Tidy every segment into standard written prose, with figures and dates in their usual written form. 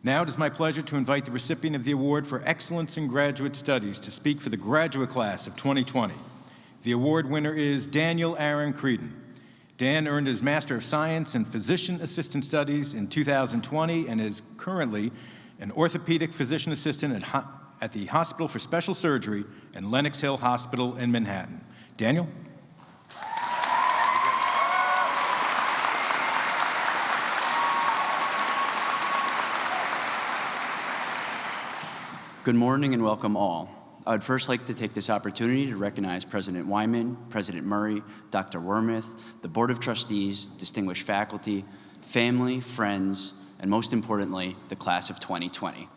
Now it is my pleasure to invite the recipient of the Award for Excellence in Graduate Studies to speak for the graduate class of 2020. The award winner is Daniel Aaron Creedon. Dan earned his Master of Science in Physician Assistant Studies in 2020 and is currently an orthopedic physician assistant at the Hospital for Special Surgery and Lenox Hill Hospital in Manhattan. Daniel? Good morning and welcome all. I would first like to take this opportunity to recognize President Wyman, President Murray, Dr. Wormuth, the Board of Trustees, distinguished faculty, family, friends, and most importantly, the class of 2020.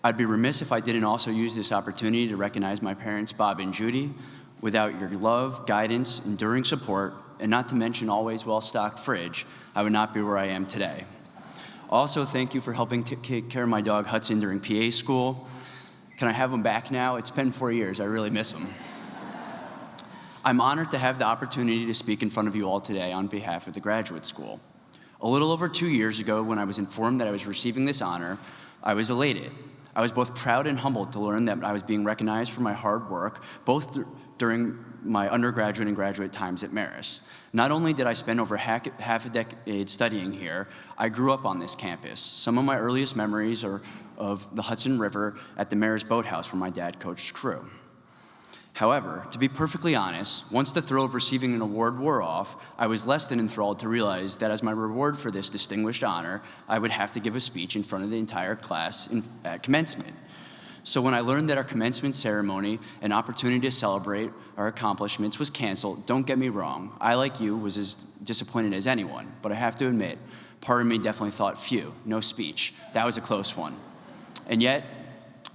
I'd be remiss if I didn't also use this opportunity to recognize my parents, Bob and Judy. Without your love, guidance, enduring support, and not to mention always well-stocked fridge, I would not be where I am today. Also, thank you for helping take care of my dog Hudson during PA school. Can I have him back now? It's been 4 years, I really miss him. I'm honored to have the opportunity to speak in front of you all today on behalf of the graduate school. A little over 2 years ago, when I was informed that I was receiving this honor, I was elated. I was both proud and humbled to learn that I was being recognized for my hard work, both during my undergraduate and graduate times at Marist. Not only did I spend over half a decade studying here, I grew up on this campus. Some of my earliest memories are of the Hudson River at the Marist Boathouse where my dad coached crew. However, to be perfectly honest, once the thrill of receiving an award wore off, I was less than enthralled to realize that as my reward for this distinguished honor, I would have to give a speech in front of the entire class at commencement. So when I learned that our commencement ceremony, an opportunity to celebrate our accomplishments, was canceled, don't get me wrong, I, like you, was as disappointed as anyone, but I have to admit, part of me definitely thought, phew, no speech. That was a close one. And yet,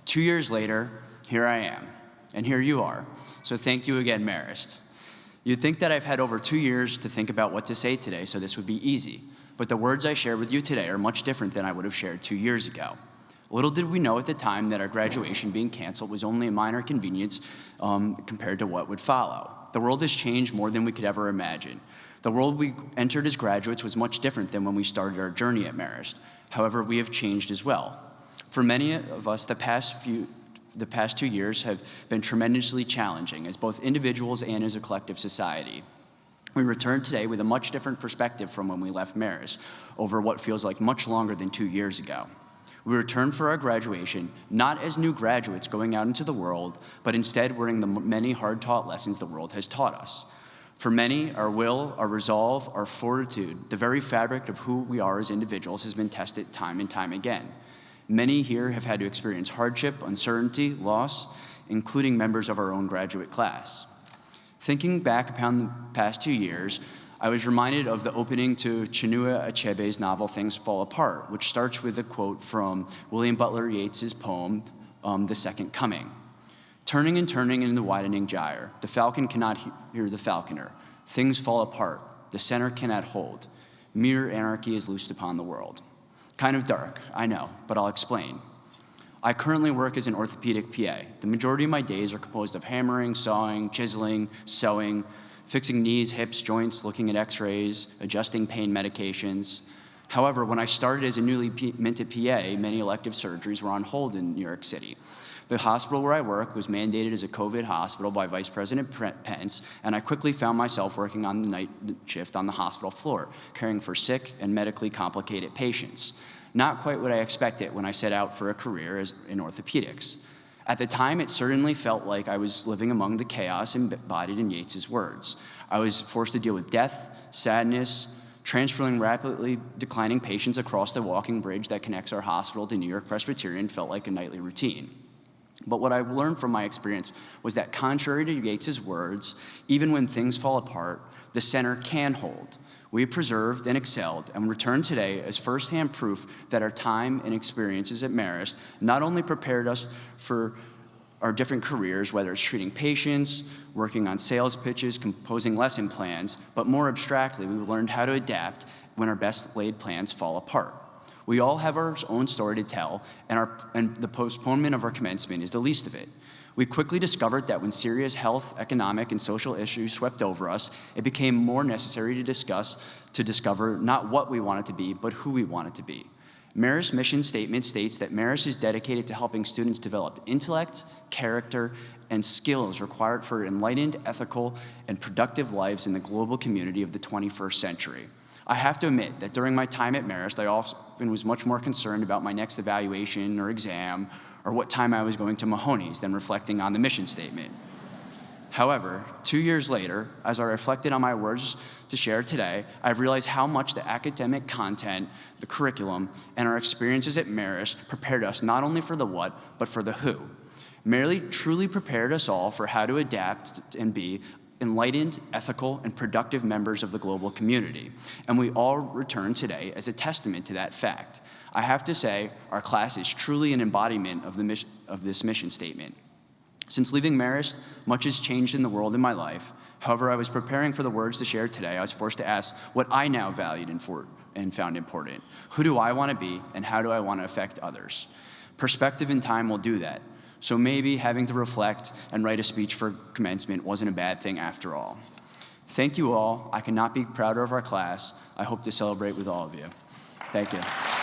2 years later, here I am, and here you are. So thank you again, Marist. You'd think that I've had over 2 years to think about what to say today, so this would be easy. But the words I share with you today are much different than I would have shared 2 years ago. Little did we know at the time that our graduation being canceled was only a minor inconvenience compared to what would follow. The world has changed more than we could ever imagine. The world we entered as graduates was much different than when we started our journey at Marist. However, we have changed as well. For many of us, the past 2 years have been tremendously challenging as both individuals and as a collective society. We return today with a much different perspective from when we left Marist over what feels like much longer than 2 years ago. We return for our graduation, not as new graduates going out into the world, but instead wearing the many hard-taught lessons the world has taught us. For many, our will, our resolve, our fortitude, the very fabric of who we are as individuals has been tested time and time again. Many here have had to experience hardship, uncertainty, loss, including members of our own graduate class. Thinking back upon the past 2 years, I was reminded of the opening to Chinua Achebe's novel, Things Fall Apart, which starts with a quote from William Butler Yeats's poem, The Second Coming. Turning and turning in the widening gyre, the falcon cannot hear the falconer. Things fall apart, the center cannot hold. Mere anarchy is loosed upon the world. Kind of dark, I know, but I'll explain. I currently work as an orthopedic PA. The majority of my days are composed of hammering, sawing, chiseling, sewing, fixing knees, hips, joints, looking at x-rays, adjusting pain medications. However, when I started as a newly minted PA, many elective surgeries were on hold in New York City. The hospital where I work was mandated as a COVID hospital by Vice President Pence, and I quickly found myself working on the night shift on the hospital floor, caring for sick and medically complicated patients. Not quite what I expected when I set out for a career in orthopedics. At the time, it certainly felt like I was living among the chaos embodied in Yeats's words. I was forced to deal with death, sadness, transferring rapidly declining patients across the walking bridge that connects our hospital to New York Presbyterian felt like a nightly routine. But what I learned from my experience was that contrary to Yeats's words, even when things fall apart, the center can hold. We have preserved and excelled and return today as firsthand proof that our time and experiences at Marist not only prepared us for our different careers, whether it's treating patients, working on sales pitches, composing lesson plans, but more abstractly, we learned how to adapt when our best laid plans fall apart. We all have our own story to tell, and the postponement of our commencement is the least of it. We quickly discovered that when serious health, economic, and social issues swept over us, it became more necessary to discover not what we wanted to be, but who we wanted to be. Marist's mission statement states that Marist is dedicated to helping students develop intellect, character, and skills required for enlightened, ethical, and productive lives in the global community of the 21st century. I have to admit that during my time at Marist, I often was much more concerned about my next evaluation or exam or what time I was going to Mahoney's than reflecting on the mission statement. However, 2 years later, as I reflected on my words to share today, I've realized how much the academic content, the curriculum, and our experiences at Marist prepared us not only for the what, but for the who. Marist truly prepared us all for how to adapt and be enlightened, ethical, and productive members of the global community. And we all return today as a testament to that fact. I have to say, our class is truly an embodiment of this mission statement. Since leaving Marist, much has changed in the world in my life. However, I was preparing for the words to share today. I was forced to ask what I now valued and found important. Who do I want to be, and how do I want to affect others? Perspective and time will do that. So maybe having to reflect and write a speech for commencement wasn't a bad thing after all. Thank you all. I cannot be prouder of our class. I hope to celebrate with all of you. Thank you.